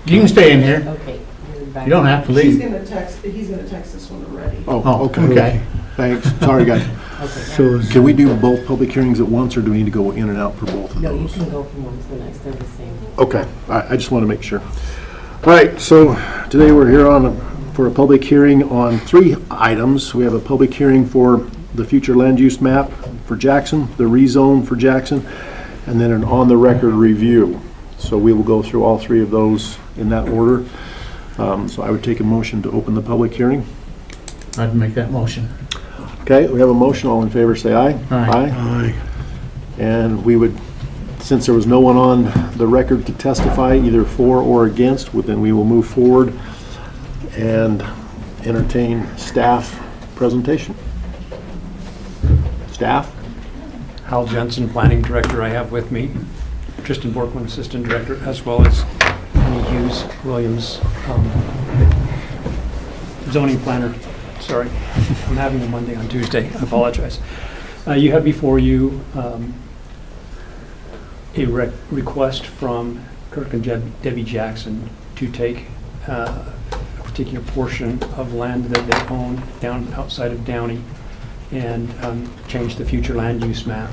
You can stay in here. Okay. you're back. You don't have to He's leave. gonna text this one already. Oh, okay. Okay. Thanks. Sorry, guys. Okay. So Can we do both public hearings at once, or do we need to go in and out for both of No, you those? can go from one to the next, they're the same. Okay, I just want to make sure. All right, so today we're here for a public hearing on 3 items. We have a public hearing for the future land use map for Jackson, the rezone for Jackson, and then an on-the-record review. So we will go through all 3 of those in that order. So I would take a motion to open the public hearing. I'd make that motion. Okay, we have a motion. All in favor, say aye. Aye. Aye. And we would, since there was no one on the record to testify either for or against, then we will move forward and entertain staff presentation. Staff? Hal Jensen, Planning Director, I have with me. Tristan Borkman, Assistant Director, as well as Penny Hughes Williams, Zoning Planner. Sorry, I'm having a Monday on Tuesday. I apologize. You have before you a request from Kirk and Debbie Jackson to take a particular portion of land that they own down outside of Downey and change the future land use map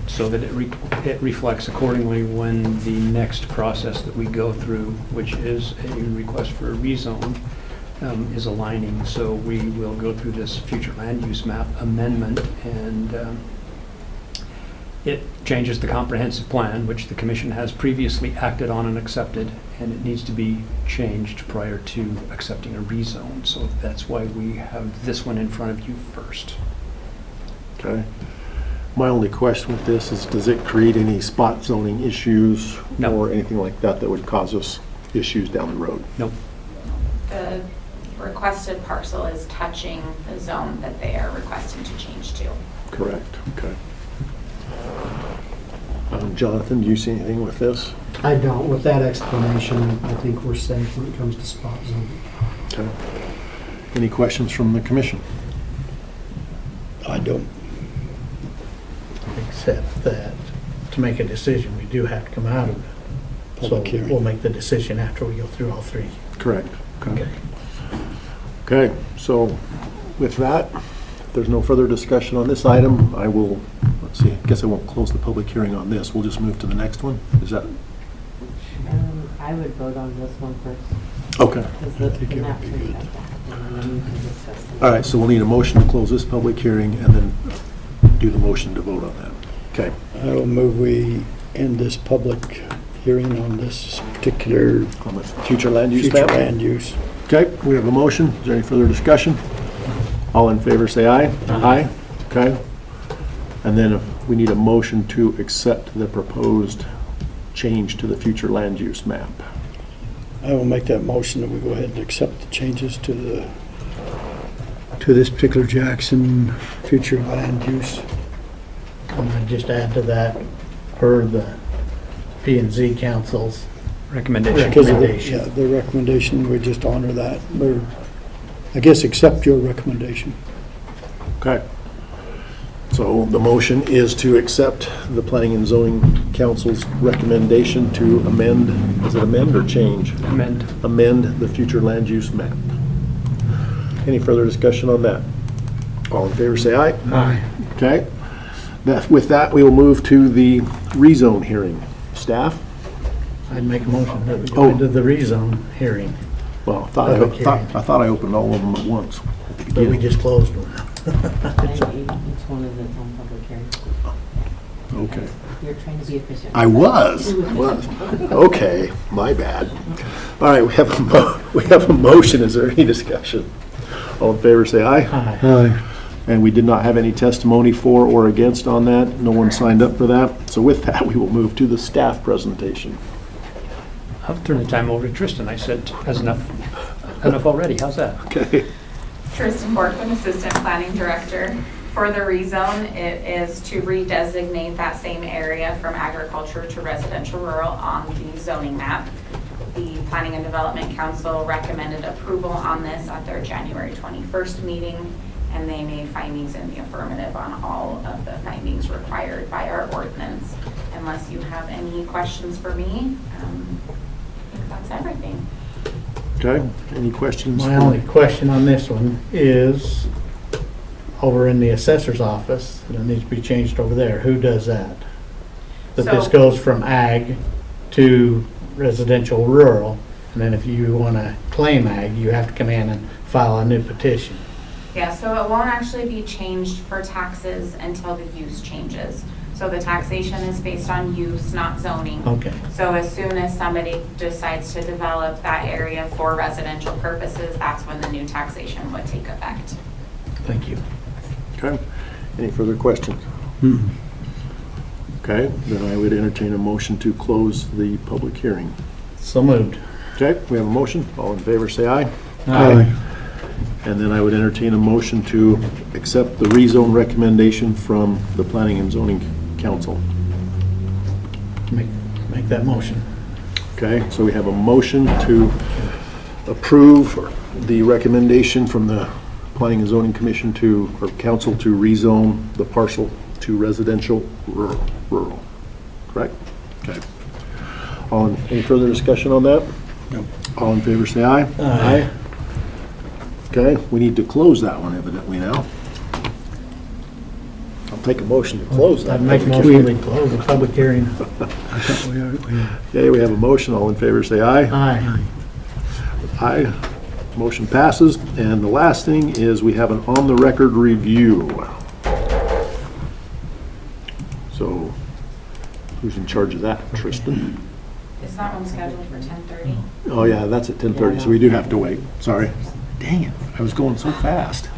so that it reflects accordingly when the next process that we go through, which is a request for a rezone, is aligning. So we will go through this future land use map amendment, and it changes the comprehensive plan, which the commission has previously acted on and accepted, and it needs to be changed prior to accepting a rezone. So that's why we have this one in front of you first. Okay. My only question with this is, does it create any spot zoning issues No. or anything like that that would cause us issues down the road? Nope. The requested parcel is touching the zone that they are requesting to change to. Correct, okay. Jonathan, do you see anything with this? I don't. With that explanation, I think we're safe when it comes to spot zoning. Okay. Any questions from the commission? I don't. Except that to make a decision, we do have to come out of it. Public So hearing. we'll make the decision after we go through all 3. Correct. Okay. Okay, so with that, if there's no further discussion on this item, I will, let's see, I guess I won't close the public hearing on this. We'll just move to the next one. Is that, I would vote on this one first. okay. Because I think the it would map's be in good. that, and then you can discuss them. All right, so we'll need a motion to close this public hearing and then do the motion to vote on that. Okay, I will move we end this public hearing on this particular on the future land use future map. land use. Okay, we have a motion. Is there any further discussion? All in favor, say aye. Aye. Okay. And then we need a motion to accept the proposed change to the future land use map. I will make that motion that we go ahead and accept the changes to this particular Jackson future land use. And I'd just add to that, per the P&Z Council's Recommendation. Because of the, recommendation. yeah, the recommendation, we just honor that, or I guess accept your recommendation. Okay. So the motion is to accept the Planning and Zoning Council's recommendation to amend, is it amend or change? Amend. Amend the future land use map. Any further discussion on that? All in favor, say aye. Aye. Okay. With that, we will move to the rezone hearing. Staff? I'd make a motion that we Oh. go into the rezone hearing, Well, Public hearing. I thought I opened all of them at once. but we just closed them. And each one is its own public hearing. Okay. You're trying to be efficient. I was. Okay, my bad. All right, we have a motion. Is there any discussion? All in favor, say aye. Aye. Aye. And we did not have any testimony for or against on that. No one signed up for that. So with that, we will move to the staff presentation. I'll turn the time over to Tristan. I said that's enough already. How's that? Okay. Tristan Borkman, Assistant Planning Director. For the rezone, it is to redesignate that same area from agriculture to residential rural on the zoning map. The Planning and Development Council recommended approval on this at their January 21st meeting, and they made findings in the affirmative on all of the findings required by our ordinance. Unless you have any questions for me, That's everything. Okay, any questions? My only question on this one is, over in the assessor's office, and it needs to be changed over there, who does that? That this So- goes from ag to residential rural, and then if you want to claim ag, you have to come in and file a new petition. Yeah, so it won't actually be changed for taxes until the use changes. So the taxation is based on use, not zoning. Okay, So as soon as somebody decides to develop that area for residential purposes, that's when the new taxation would take effect. thank you. Okay, any further questions? Okay, then I would entertain a motion to close the public hearing. So moved. Okay, we have a motion. All in favor, say aye. Aye. And then I would entertain a motion to accept the rezone recommendation from the Planning and Zoning Council. Make that motion. Okay, so we have a motion to approve the recommendation from the Planning and Zoning Commission to, or council to rezone the parcel to residential rural, correct? Okay. Any further discussion on that? No. All in favor, say aye. Aye. Okay, we need to close that one evidently now. I'll take a motion to close that. I'd make a public motion hearing. to close the public hearing. Okay, we have a motion. All in favor, say aye. Aye. Aye. Motion passes. And the last thing is we have an on-the-record review. So who's in charge of that? Tristan? Is that one scheduled for 10:30? Oh, yeah, that's at 10:30, so we do have to wait. Sorry. Dang it, I was going so fast.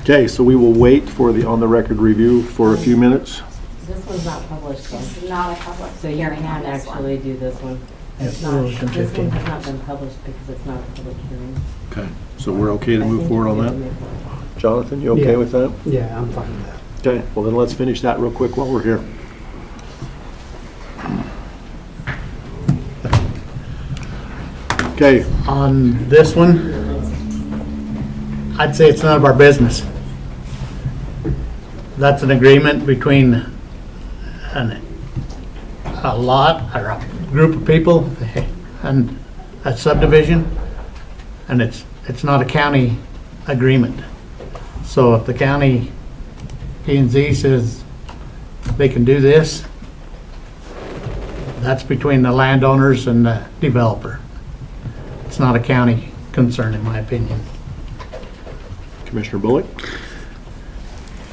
Okay, so we will wait for the on-the-record review for a few minutes. This one's not published though, This is not a public so you hearing on can't this one. actually do this one. It's Yeah, not, we're looking this 15 one's not minutes. been published because it's not a public hearing. Okay, so we're okay to I move think forward on you that? can move forward. Jonathan, you okay Yeah. with that? Yeah, I'm fine with that. Okay, well then let's finish that real quick while we're here. Okay, On this one, I'd say it's none of our business. That's an agreement between a lot, or a group of people, and a subdivision, and it's not a county agreement. So if the county P&Z says they can do this, that's between the landowners and the developer. It's not a county concern, in my opinion. Commissioner Bullock?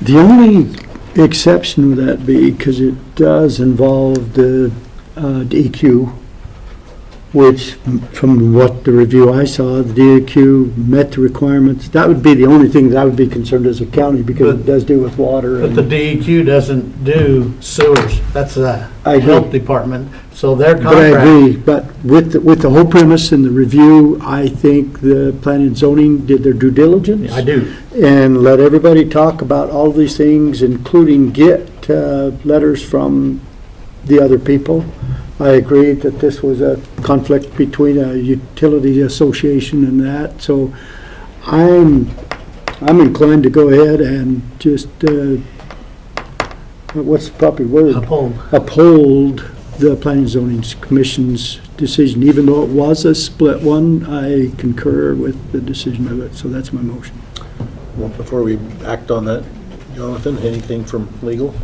The only exception would that be, because it does involve the DEQ, which, from what the review I saw, the DEQ met the requirements. That would be the only thing that I would be concerned as a county, because it does do with water. But the and- DEQ doesn't do sewers. That's the I agree. health department. So their But I contract, agree, but with the whole premise and the review, I think the planning and zoning did their due diligence. I do. And let everybody talk about all these things, including get letters from the other people. I agree that this was a conflict between a utility association and that, so I'm inclined to go ahead and just, what's the proper word? Uphold the Planning and Zoning Commission's decision. Even though it was a split one, I concur with the decision of it, so that's my motion. Well, before we act on that, Jonathan, anything from legal?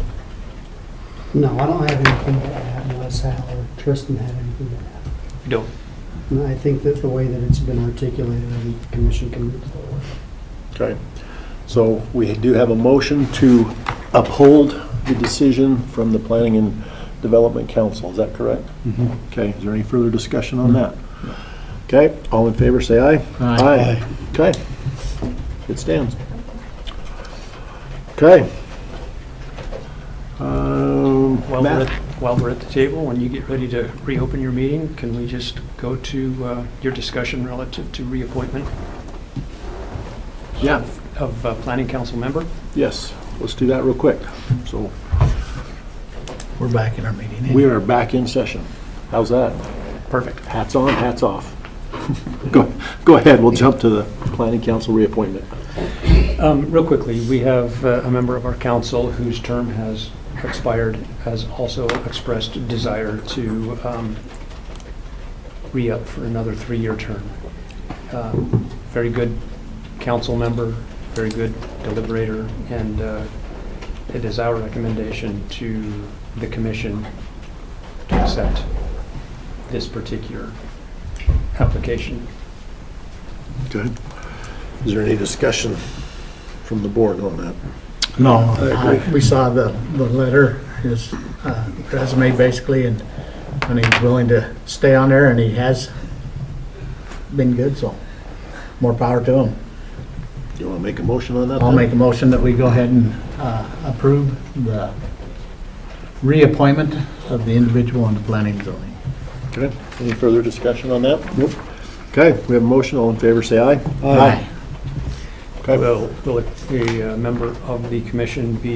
No, I don't have anything to add unless Hal or Tristan have anything to add. You don't. And I think that the way that it's been articulated, I think the commission can move forward. Okay, so we do have a motion to uphold the decision from the Planning and Development Council, is that correct? Okay, is there any further discussion on that? Okay, all in favor, say aye. Aye. Okay, it stands. Okay. Matt? While we're at the table, when you get ready to reopen your meeting, can we just go to your discussion relative to reappointment Yeah, of planning council member? yes, let's do that real quick. So We're back in our meeting. we are back in session. How's that? Perfect. Hats on, hats off. Go ahead, we'll jump to the planning council reappointment. Real quickly, we have a member of our council whose term has expired, has also expressed desire to re-up for another 3-year term. Very good council member, very good deliberator, and it is our recommendation to the commission to accept this particular application. Okay. Is there any discussion from the board on that? No, we saw the letter, his resume basically, and he's willing to stay on there, and he has been good, so more power to him. You want to make a motion on that? I'll then? make a motion that we go ahead and approve the reappointment of the individual on the planning and zoning. Okay. Any further discussion on that? Nope. Okay, we have a motion. All in favor, say aye. Aye. Okay. Will a member of the commission be